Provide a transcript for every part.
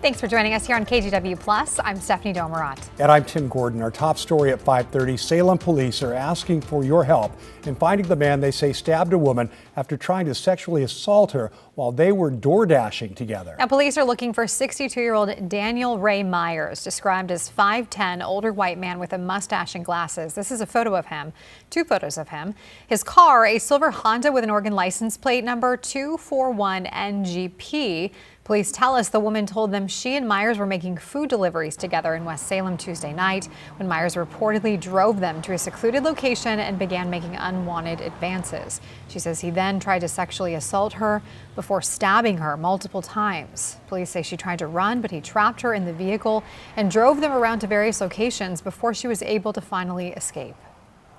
Thanks for joining us here on KGW Plus. I'm Stephanie Domerat. And I'm Tim Gordon. Our top story at 5:30, Salem police are asking for your help in finding the man they say stabbed a woman after trying to sexually assault her while they were door dashing together. Now, police are looking for 62-year-old Daniel Ray Myers, described as 5'10", older white man with a mustache and glasses. This is a photo of him, two photos of him. His car, a silver Honda with an Oregon license plate number 241NGP. Police tell us the woman told them she and Myers were making food deliveries together in West Salem Tuesday night when Myers reportedly drove them to a secluded location and began making unwanted advances. She says he then tried to sexually assault her before stabbing her multiple times. Police say she tried to run, but he trapped her in the vehicle and drove them around to various locations before she was able to finally escape.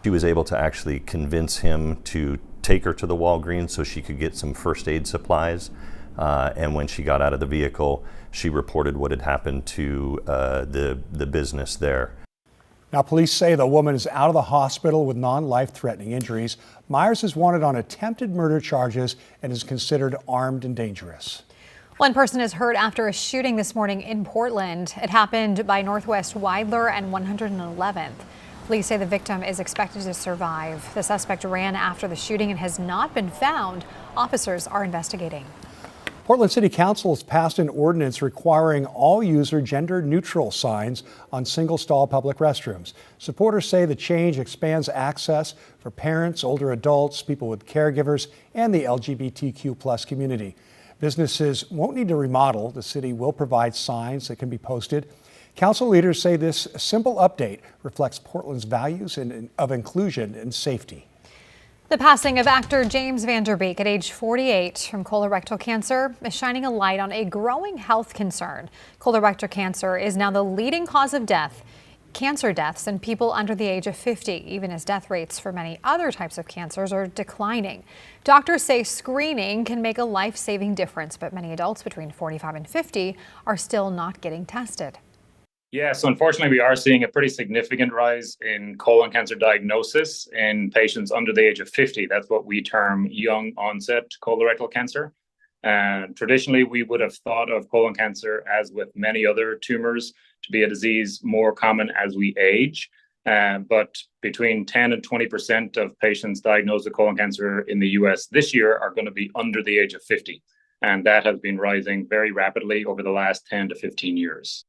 She was able to actually convince him to take her to the Walgreens so she could get some first aid supplies. And when she got out of the vehicle, she reported what had happened to the business there. Now, police say the woman is out of the hospital with non-life-threatening injuries. Myers is wanted on attempted murder charges and is considered armed and dangerous. One person is hurt after a shooting this morning in Portland. It happened by Northwest Weidler and 111th. Police say the victim is expected to survive. The suspect ran after the shooting and has not been found. Officers are investigating. Portland City Council has passed an ordinance requiring all user gender-neutral signs on single-stall public restrooms. Supporters say the change expands access for parents, older adults, people with caregivers, and the LGBTQ+ community. Businesses won't need to remodel. The city will provide signs that can be posted. Council leaders say this simple update reflects Portland's values of inclusion and safety. The passing of actor James Van Der Beek at age 48 from colorectal cancer is shining a light on a growing health concern. Colorectal cancer is now the leading cause of cancer deaths in people under the age of 50, even as death rates for many other types of cancers are declining. Doctors say screening can make a life-saving difference, but many adults between 45 and 50 are still not getting tested. Yeah, so unfortunately, we are seeing a pretty significant rise in colon cancer diagnosis in patients under the age of 50. That's what we term young onset colorectal cancer. Traditionally, we would have thought of colon cancer, as with many other tumors, to be a disease more common as we age. But between 10 and 20% of patients diagnosed with colon cancer in the US this year are going to be under the age of 50. And that has been rising very rapidly over the last 10 to 15 years.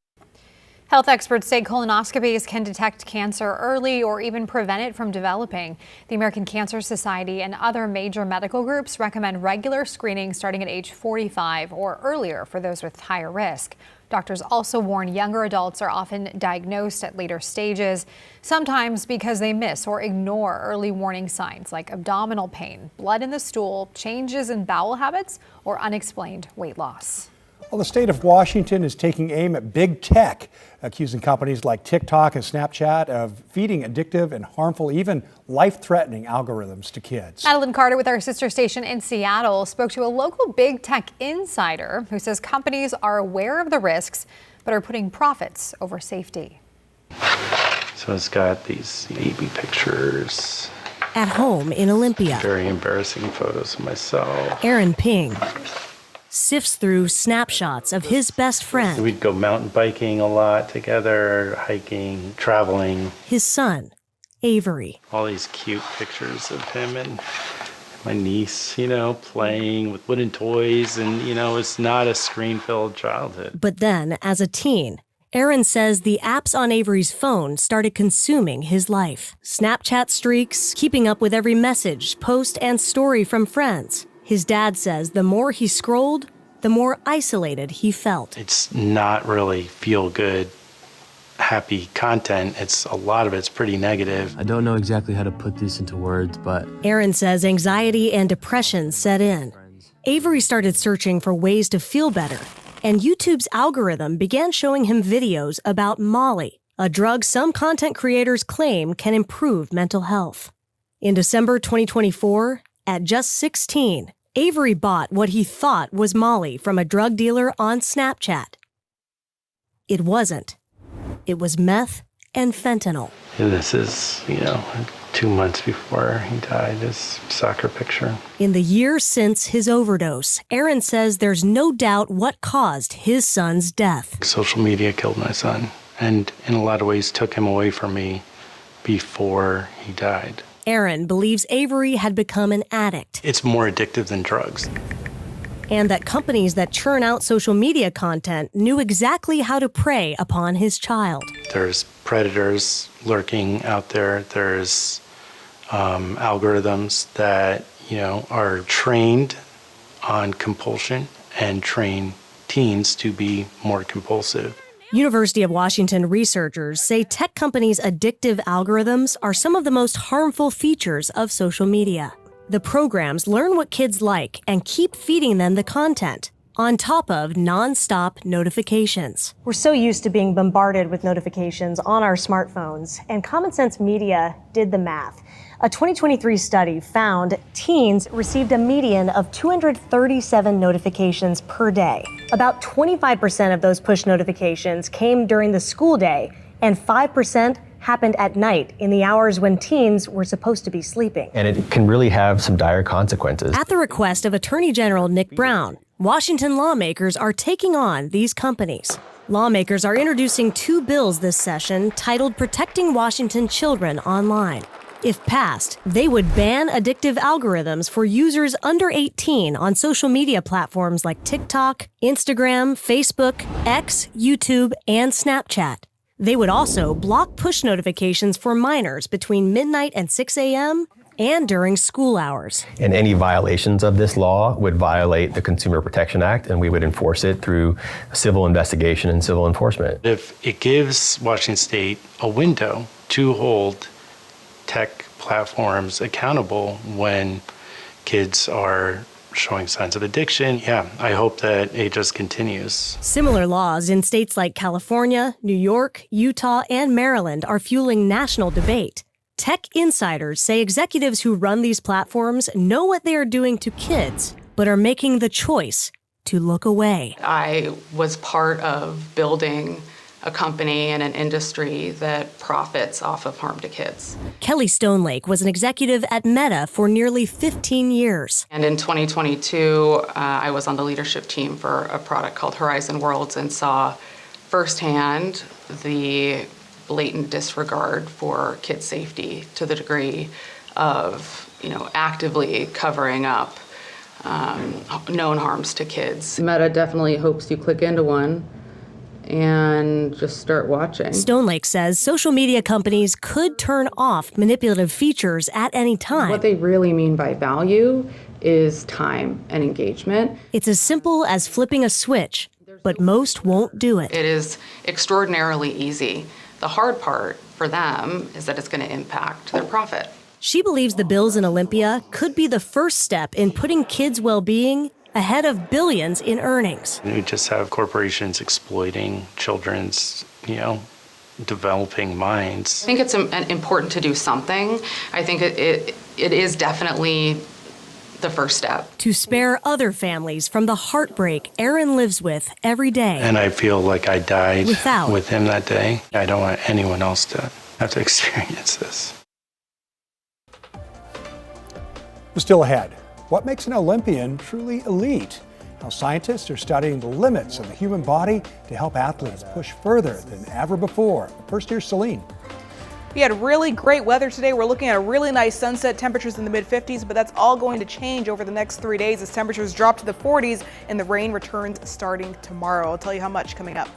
Health experts say colonoscopies can detect cancer early or even prevent it from developing. The American Cancer Society and other major medical groups recommend regular screening starting at age 45 or earlier for those with higher risk. Doctors also warn younger adults are often diagnosed at later stages, sometimes because they miss or ignore early warning signs like abdominal pain, blood in the stool, changes in bowel habits, or unexplained weight loss. Well, the state of Washington is taking aim at big tech, accusing companies like TikTok and Snapchat of feeding addictive and harmful, even life-threatening algorithms to kids. Madeline Carter with our sister station in Seattle spoke to a local big tech insider who says companies are aware of the risks but are putting profits over safety. So it's got these baby pictures. At home in Olympia. Very embarrassing photos of myself. Aaron Ping sifts through snapshots of his best friend. We'd go mountain biking a lot together, hiking, traveling. His son, Avery. All these cute pictures of him and my niece, playing with wooden toys. And, it's not a screen-filled childhood. But then, as a teen, Aaron says the apps on Avery's phone started consuming his life. Snapchat streaks, keeping up with every message, post, and story from friends. His dad says the more he scrolled, the more isolated he felt. It's not really feel-good, happy content. A lot of it's pretty negative. I don't know exactly how to put this into words, but... Aaron says anxiety and depression set in. Avery started searching for ways to feel better, and YouTube's algorithm began showing him videos about Molly, a drug some content creators claim can improve mental health. In December 2024, at just 16, Avery bought what he thought was Molly from a drug dealer on Snapchat. It wasn't. It was meth and fentanyl. This is, 2 months before he died, his soccer picture. In the year since his overdose, Aaron says there's no doubt what caused his son's death. Social media killed my son, and in a lot of ways took him away from me before he died. Aaron believes Avery had become an addict. It's more addictive than drugs. And that companies that churn out social media content knew exactly how to prey upon his child. There's predators lurking out there. There's algorithms that, are trained on compulsion and train teens to be more compulsive. University of Washington researchers say tech companies' addictive algorithms are some of the most harmful features of social media. The programs learn what kids like and keep feeding them the content, on top of non-stop notifications. We're so used to being bombarded with notifications on our smartphones, and Common Sense Media did the math. A 2023 study found teens received a median of 237 notifications per day. About 25% of those push notifications came during the school day, and 5% happened at night in the hours when teens were supposed to be sleeping. And it can really have some dire consequences. At the request of Attorney General Nick Brown, Washington lawmakers are taking on these companies. Lawmakers are introducing 2 bills this session titled Protecting Washington Children Online. If passed, they would ban addictive algorithms for users under 18 on social media platforms like TikTok, Instagram, Facebook, X, YouTube, and Snapchat. They would also block push notifications for minors between midnight and 6 a.m. and during school hours. And any violations of this law would violate the Consumer Protection Act, and we would enforce it through civil investigation and civil enforcement. If it gives Washington State a window to hold tech platforms accountable when kids are showing signs of addiction, I hope that it just continues. Similar laws in states like California, New York, Utah, and Maryland are fueling national debate. Tech insiders say executives who run these platforms know what they are doing to kids, but are making the choice to look away. I was part of building a company and an industry that profits off of harm to kids. Kelly Stonelake was an executive at Meta for nearly 15 years. And in 2022, I was on the leadership team for a product called Horizon Worlds and saw firsthand the blatant disregard for kid safety to the degree of, actively covering up known harms to kids. Meta definitely hopes you click into one and just start watching. Stonelake says social media companies could turn off manipulative features at any time. What they really mean by value is time and engagement. It's as simple as flipping a switch, but most won't do it. It is extraordinarily easy. The hard part for them is that it's going to impact their profit. She believes the bills in Olympia could be the first step in putting kids' well-being ahead of billions in earnings. We just have corporations exploiting children's, developing minds. I think it's important to do something. I think it is definitely the first step. To spare other families from the heartbreak Aaron lives with every day. And I feel like I died Without. with him that day. I don't want anyone else to have to experience this. Still ahead, what makes an Olympian truly elite? How scientists are studying the limits of the human body to help athletes push further than ever before. First, here's Celine. We had really great weather today. We're looking at a really nice sunset, temperatures in the mid-50s, but that's all going to change over the next 3 days as temperatures drop to the 40s and the rain returns starting tomorrow. I'll tell you how much coming up.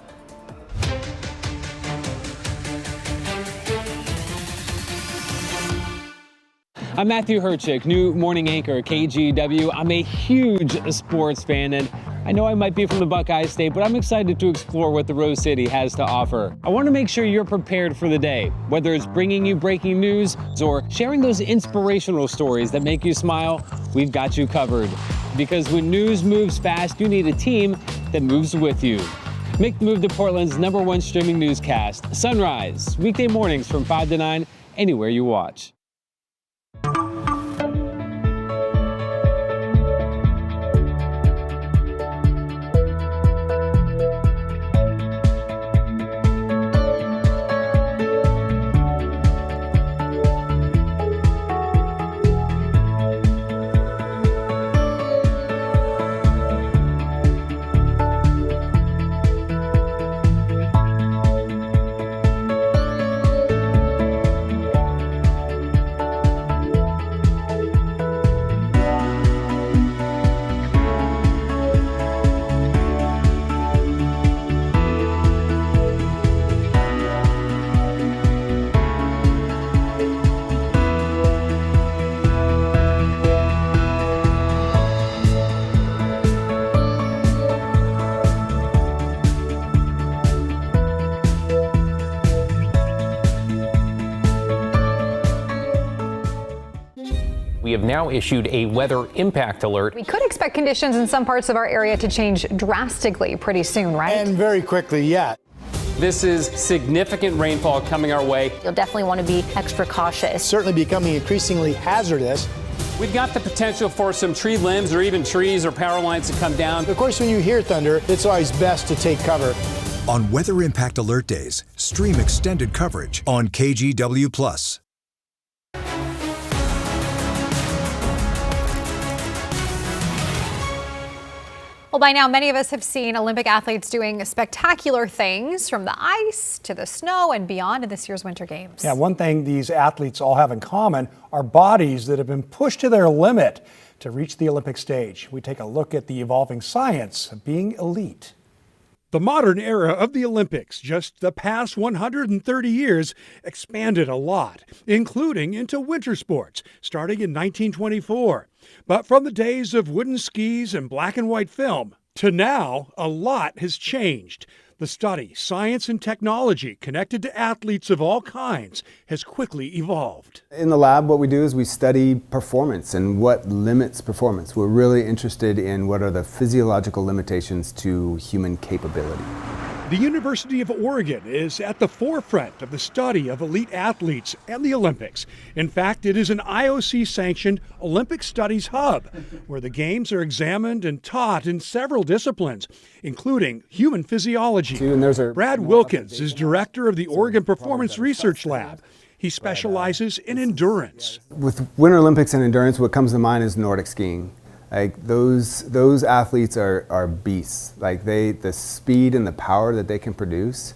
I'm Matthew Herchick, new morning anchor at KGW. I'm a huge sports fan, and I know I might be from the Buckeye State, but I'm excited to explore what the Rose City has to offer. I want to make sure you're prepared for the day, whether it's bringing you breaking news or sharing those inspirational stories that make you smile. We've got you covered. Because when news moves fast, you need a team that moves with you. Make the move to Portland's #1 streaming newscast, Sunrise, weekday mornings from 5 to 9, anywhere you watch. have now issued a weather impact alert. We could expect conditions in some parts of our area to change drastically pretty soon, right? And very quickly, yeah. This is significant rainfall coming our way. You'll definitely want to be extra cautious. Certainly becoming increasingly hazardous. We've got the potential for some tree limbs or even trees or power lines to come down. Of course, when you hear thunder, it's always best to take cover. On Weather Impact Alert Days, stream extended coverage on KGW+. Well, by now, many of us have seen Olympic athletes doing spectacular things from the ice to the snow and beyond in this year's Winter Games. Yeah, one thing these athletes all have in common are bodies that have been pushed to their limit to reach the Olympic stage. We take a look at the evolving science of being elite. The modern era of the Olympics, just the past 130 years, expanded a lot, including into winter sports, starting in 1924. But from the days of wooden skis and black and white film to now, a lot has changed. The study, science and technology connected to athletes of all kinds has quickly evolved. In the lab, what we do is we study performance and what limits performance. We're really interested in what are the physiological limitations to human capability. The University of Oregon is at the forefront of the study of elite athletes and the Olympics. In fact, it is an IOC-sanctioned Olympic Studies hub, where the games are examined and taught in several disciplines, including human physiology. Brad Wilkins is director of the Oregon Performance Research Lab. He specializes in endurance. With Winter Olympics and endurance, what comes to mind is Nordic skiing. Like those athletes are beasts. Like the speed and the power that they can produce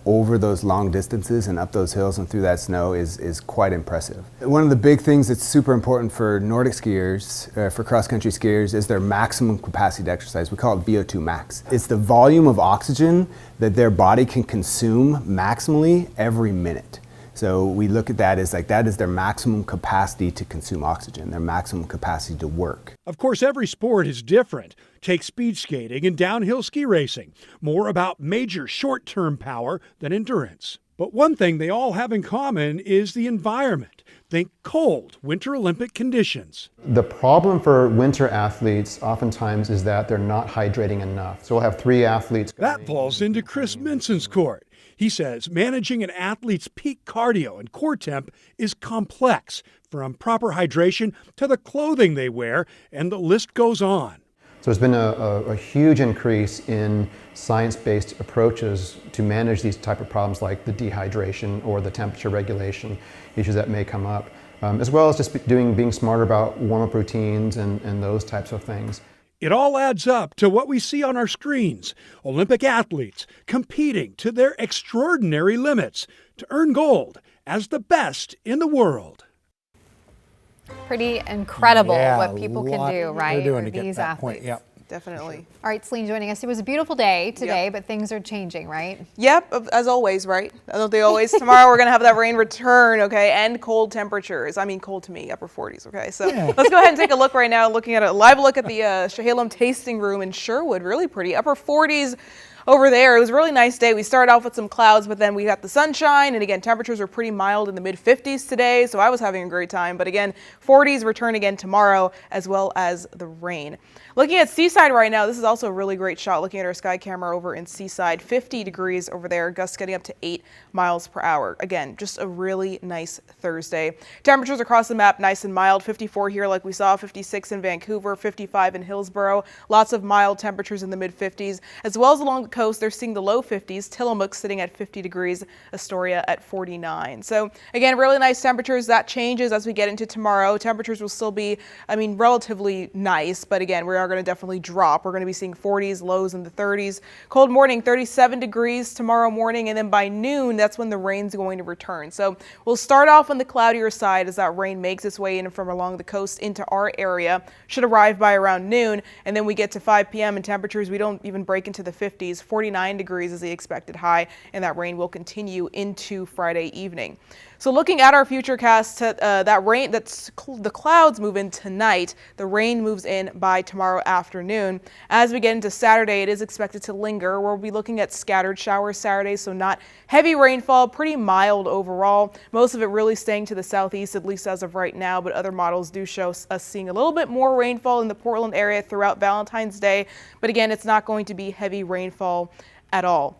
over those long distances and up those hills and through that snow is quite impressive. One of the big things that's super important for Nordic skiers, for cross-country skiers, is their maximum capacity to exercise. We call it VO2 max. It's the volume of oxygen that their body can consume maximally every minute. So we look at that as like that is their maximum capacity to consume oxygen, their maximum capacity to work. Of course, every sport is different. Take speed skating and downhill ski racing. More about major short-term power than endurance. But one thing they all have in common is the environment. Think cold Winter Olympic conditions. The problem for winter athletes oftentimes is that they're not hydrating enough. So we'll have 3 athletes. That falls into Chris Minson's court. He says managing an athlete's peak cardio and core temp is complex, from proper hydration to the clothing they wear, and the list goes on. So there's been a huge increase in science-based approaches to manage these type of problems like the dehydration or the temperature regulation issues that may come up, as well as just being smarter about warm-up routines and those types of things. It all adds up to what we see on our screens. Olympic athletes competing to their extraordinary limits to earn gold as the best in the world. Pretty incredible Yeah, what people can do, right? They're doing to These get that athletes. point. Yep. Definitely. All right, Celine joining us. It was a beautiful day today, but things are changing, right? Yep, as always, right? Don't they always? Tomorrow we're going to have that rain return, okay, and cold temperatures. I mean, cold to me, upper 40s, okay? So let's go ahead and take a look right now, looking at a live look at the Salem tasting room in Sherwood. Really pretty. Upper 40s over there. It was a really nice day. We started off with some clouds, but then we got the sunshine, and again, temperatures were pretty mild in the mid-50s today, so I was having a great time. But again, 40s return again tomorrow, as well as the rain. Looking at Seaside right now, this is also a really great shot. Looking at our sky camera over in Seaside, 50 degrees over there, gusts getting up to 8 miles per hour. Again, just a really nice Thursday. Temperatures across the map nice and mild. 54 here like we saw, 56 in Vancouver, 55 in Hillsborough. Lots of mild temperatures in the mid-50s, as well as along the coast. They're seeing the low 50s. Tillamook sitting at 50 degrees, Astoria at 49. So again, really nice temperatures. That changes as we get into tomorrow. Temperatures will still be, relatively nice, but again, we are going to definitely drop. We're going to be seeing 40s, lows in the 30s. Cold morning, 37 degrees tomorrow morning, and then by noon, that's when the rain's going to return. So we'll start off on the cloudier side as that rain makes its way in from along the coast into our area. Should arrive by around noon, and then we get to 5 p.m. and temperatures, we don't even break into the 50s. 49 degrees is the expected high, and that rain will continue into Friday evening. So looking at our futurecast, the clouds move in tonight. The rain moves in by tomorrow afternoon. As we get into Saturday, it is expected to linger. We'll be looking at scattered showers Saturday, so not heavy rainfall, pretty mild overall. Most of it really staying to the southeast, at least as of right now, but other models do show us seeing a little bit more rainfall in the Portland area throughout Valentine's Day. But again, it's not going to be heavy rainfall at all.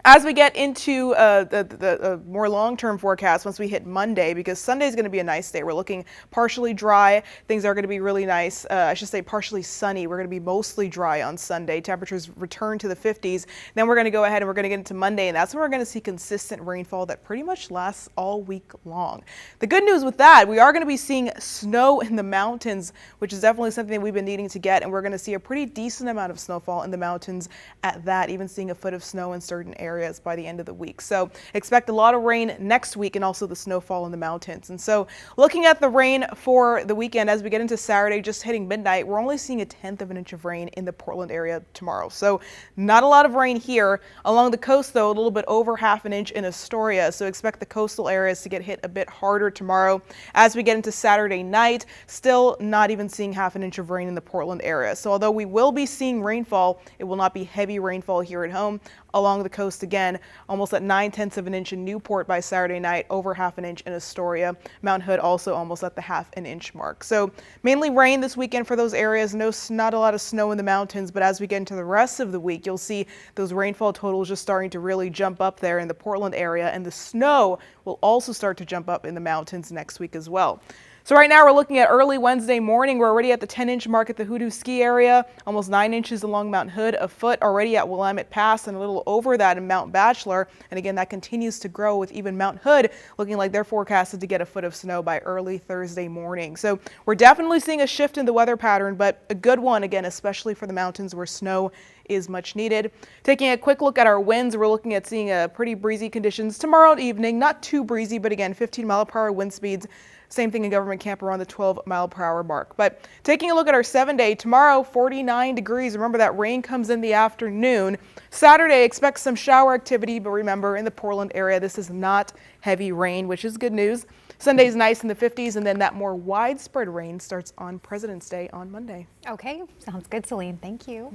As we get into the more long-term forecast, once we hit Monday, because Sunday is going to be a nice day. We're looking partially dry. Things are going to be really nice. I should say partially sunny. We're going to be mostly dry on Sunday. Temperatures return to the 50s. Then we're going to go ahead and we're going to get into Monday, and that's when we're going to see consistent rainfall that pretty much lasts all week long. The good news with that, we are going to be seeing snow in the mountains, which is definitely something that we've been needing to get, and we're going to see a pretty decent amount of snowfall in the mountains at that, even seeing a foot of snow in certain areas by the end of the week. So expect a lot of rain next week and also the snowfall in the mountains. And so looking at the rain for the weekend as we get into Saturday, just hitting midnight, we're only seeing 1/10 of an inch of rain in the Portland area tomorrow. So not a lot of rain here. Along the coast, though, a little bit over 1/2 an inch in Astoria. So expect the coastal areas to get hit a bit harder tomorrow. As we get into Saturday night, still not even seeing 1/2 an inch of rain in the Portland area. So although we will be seeing rainfall, it will not be heavy rainfall here at home. Along the coast again, almost at 9/10 of an inch in Newport by Saturday night, over 1/2 an inch in Astoria. Mount Hood also almost at the 1/2 an inch mark. So mainly rain this weekend for those areas. Not a lot of snow in the mountains, but as we get into the rest of the week, you'll see those rainfall totals just starting to really jump up there in the Portland area, and the snow will also start to jump up in the mountains next week as well. So right now we're looking at early Wednesday morning. We're already at the 10-inch mark at the Hoodoo ski area, almost 9 inches along Mount Hood, a foot already at Willamette Pass, and a little over that in Mount Bachelor. And again, that continues to grow with even Mount Hood looking like they're forecasted to get a foot of snow by early Thursday morning. So we're definitely seeing a shift in the weather pattern, but a good one, again, especially for the mountains where snow is much needed. Taking a quick look at our winds, we're looking at seeing pretty breezy conditions tomorrow evening. Not too breezy, but again, 15-mile-per-hour wind speeds. Same thing in Government Camp around the 12-mile-per-hour mark. But taking a look at our 7-day, tomorrow 49 degrees. Remember that rain comes in the afternoon. Saturday, expect some shower activity, but remember in the Portland area, this is not heavy rain, which is good news. Sunday's nice in the 50s, and then that more widespread rain starts on President's Day on Monday. Okay, sounds good, Celine. Thank you.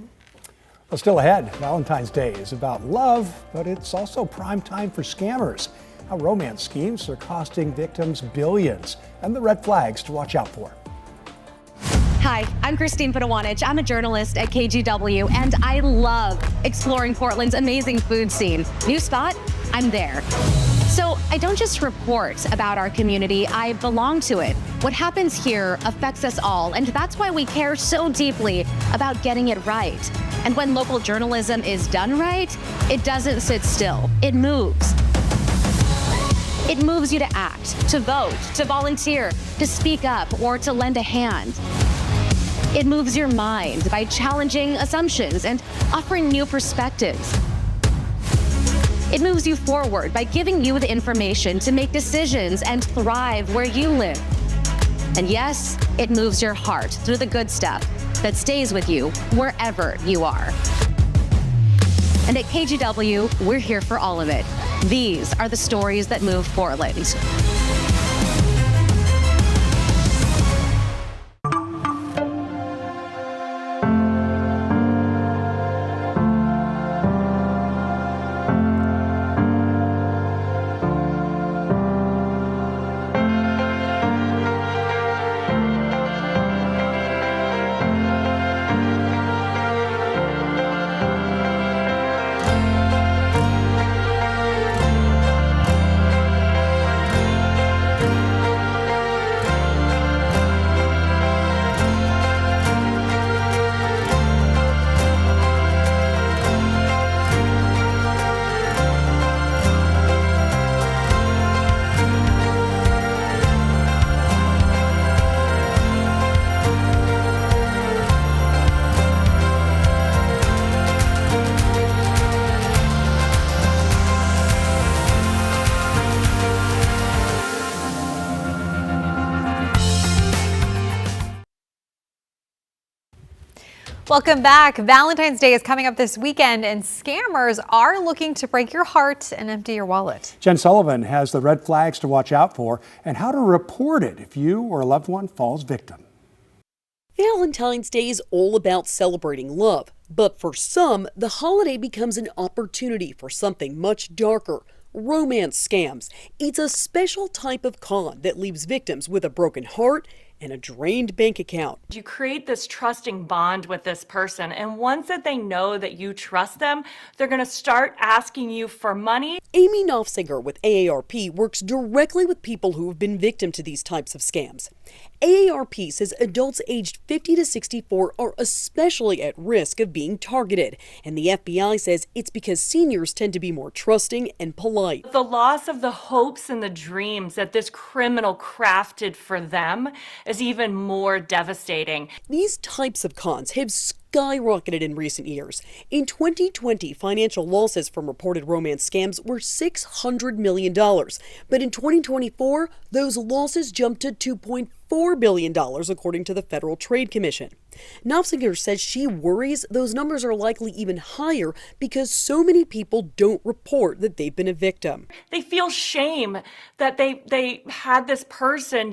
Well, still ahead, Valentine's Day is about love, but it's also prime time for scammers. How romance schemes are costing victims billions, and the red flags to watch out for. Hi, I'm Christine Padawanich. I'm a journalist at KGW, and I love exploring Portland's amazing food scene. New spot? I'm there. So I don't just report about our community, I belong to it. What happens here affects us all, and that's why we care so deeply about getting it right. And when local journalism is done right, it doesn't sit still, it moves. It moves you to act, to vote, to volunteer, to speak up, or to lend a hand. It moves your mind by challenging assumptions and offering new perspectives. It moves you forward by giving you the information to make decisions and thrive where you live. And yes, it moves your heart through the good stuff that stays with you wherever you are. And at KGW, we're here for all of it. These are the stories that move Portland. Welcome back. Valentine's Day is coming up this weekend, and scammers are looking to break your heart and empty your wallet. Jen Sullivan has the red flags to watch out for and how to report it if you or a loved one falls victim. Valentine's Day is all about celebrating love, but for some, the holiday becomes an opportunity for something much darker. Romance scams. It's a special type of con that leaves victims with a broken heart and a drained bank account. You create this trusting bond with this person, and once that they know that you trust them, they're going to start asking you for money. Amy Knopfsinger with AARP works directly with people who have been victim to these types of scams. AARP says adults aged 50 to 64 are especially at risk of being targeted, and the FBI says it's because seniors tend to be more trusting and polite. The loss of the hopes and the dreams that this criminal crafted for them is even more devastating. These types of cons have skyrocketed in recent years. In 2020, financial losses from reported romance scams were $600 million. But in 2024, those losses jumped to $2.4 billion, according to the Federal Trade Commission. Knopfsinger says she worries those numbers are likely even higher because so many people don't report that they've been a victim. They feel shame that they had this person,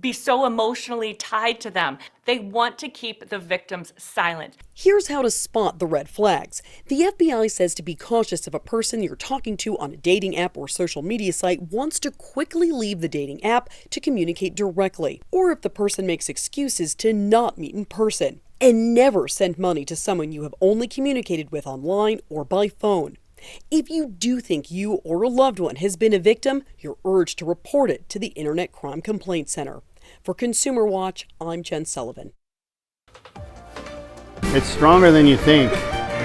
be so emotionally tied to them. They want to keep the victims silent. Here's how to spot the red flags. The FBI says to be cautious if a person you're talking to on a dating app or social media site wants to quickly leave the dating app to communicate directly, or if the person makes excuses to not meet in person. And never send money to someone you have only communicated with online or by phone. If you do think you or a loved one has been a victim, you're urged to report it to the Internet Crime Complaint Center. For Consumer Watch, I'm Jen Sullivan. It's stronger than you think.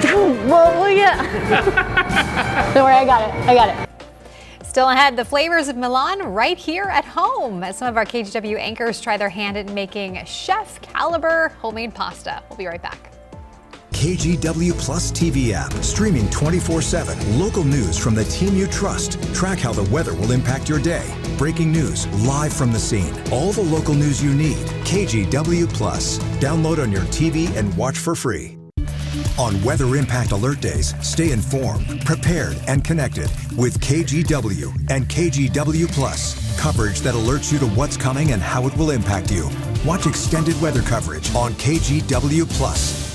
Well, yeah. Don't worry, I got it. Still ahead, the flavors of Milan right here at home as some of our KGW anchors try their hand at making chef-caliber homemade pasta. We'll be right back. KGW Plus TV app, streaming 24/7. Local news from the team you trust. Track how the weather will impact your day. Breaking news live from the scene. All the local news you need. KGW Plus. Download on your TV and watch for free. On Weather Impact Alert Days, stay informed, prepared, and connected with KGW and KGW Plus. Coverage that alerts you to what's coming and how it will impact you. Watch extended weather coverage on KGW Plus.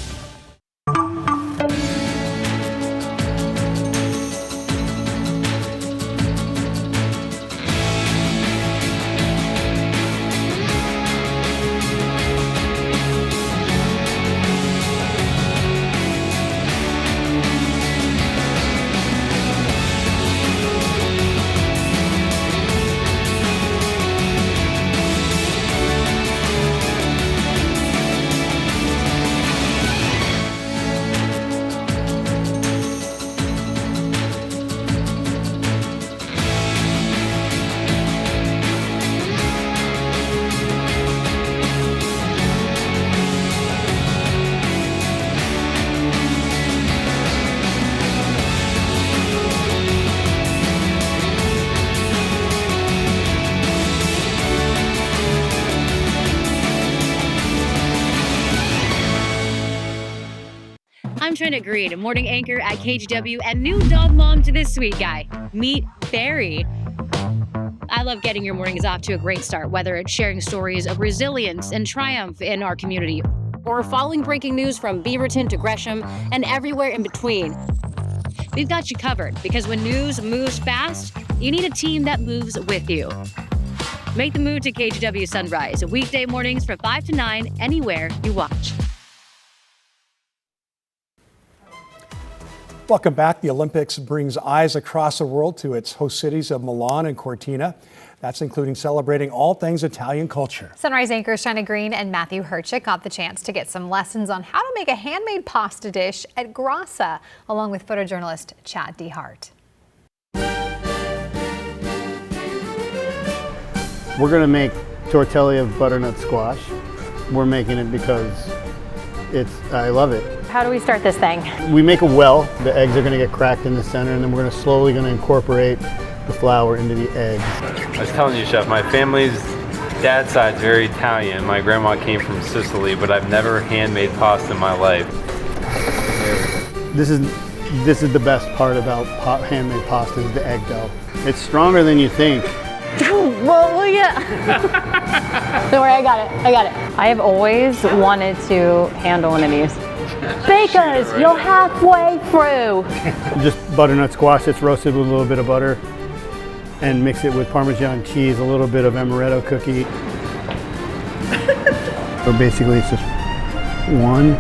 I'm Trina Green, a morning anchor at KGW and new dog mom to this sweet guy. Meet Barry. I love getting your mornings off to a great start, whether it's sharing stories of resilience and triumph in our community, or following breaking news from Beaverton to Gresham and everywhere in between. We've got you covered, because when news moves fast, you need a team that moves with you. Make the move to KGW Sunrise, weekday mornings from 5 to 9, anywhere you watch. Welcome back. The Olympics brings eyes across the world to its host cities of Milan and Cortina. That's including celebrating all things Italian culture. Sunrise anchors China Green and Matthew Herchick got the chance to get some lessons on how to make a handmade pasta dish at Grassa, along with photojournalist Chad DeHart. We're going to make tortelli of butternut squash. We're making it because I love it. How do we start this thing? We make a well. The eggs are going to get cracked in the center, and then we're slowly going to incorporate the flour into the eggs. I was telling you, Chef, my family's dad's side's very Italian. My grandma came from Sicily, but I've never handmade pasta in my life. This is the best part about handmade pasta is the egg dough. It's stronger than you think. Well, yeah. Don't worry, I got it. I have always wanted to handle one of these. Bakers, you're halfway through. Just butternut squash that's roasted with a little bit of butter and mix it with Parmesan cheese, a little bit of amaretto cookie. So basically it's just 1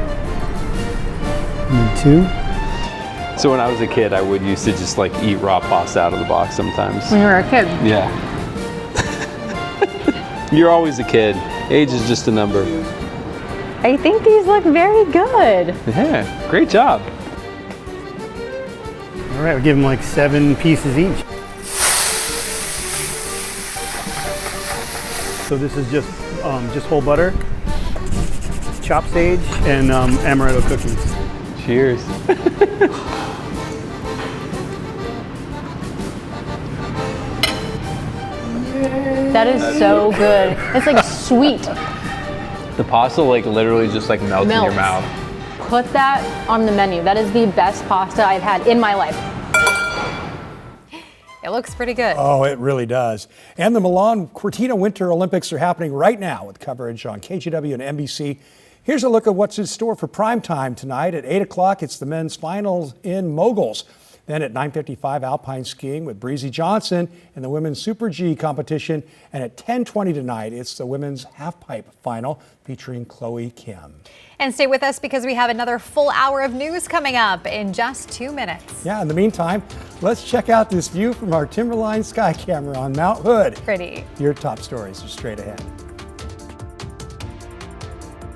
and then 2. So when I was a kid, I would used to just like eat raw pasta out of the box sometimes. When you were a kid? Yeah. You're always a kid. Age is just a number. I think these look very good. Yeah, great job. All right, we'll give them like 7 pieces each. So this is just whole butter, chopped sage, and amaretto cookies. Cheers. That is so good. It's like sweet. The pasta like literally just like melts in your mouth. Put that on the menu. That is the best pasta I've had in my life. It looks pretty good. Oh, it really does. And the Milan Cortina Winter Olympics are happening right now with coverage on KGW and NBC. Here's a look at what's in store for prime time tonight. At 8 o'clock, it's the men's finals in moguls. Then at 9:55, alpine skiing with Breezy Johnson in the women's Super G competition. And at 10:20 tonight, it's the women's halfpipe final featuring Chloe Kim. And stay with us because we have another full hour of news coming up in just 2 minutes. Yeah, in the meantime, let's check out this view from our Timberline sky camera on Mount Hood. Pretty. Your top stories are straight ahead.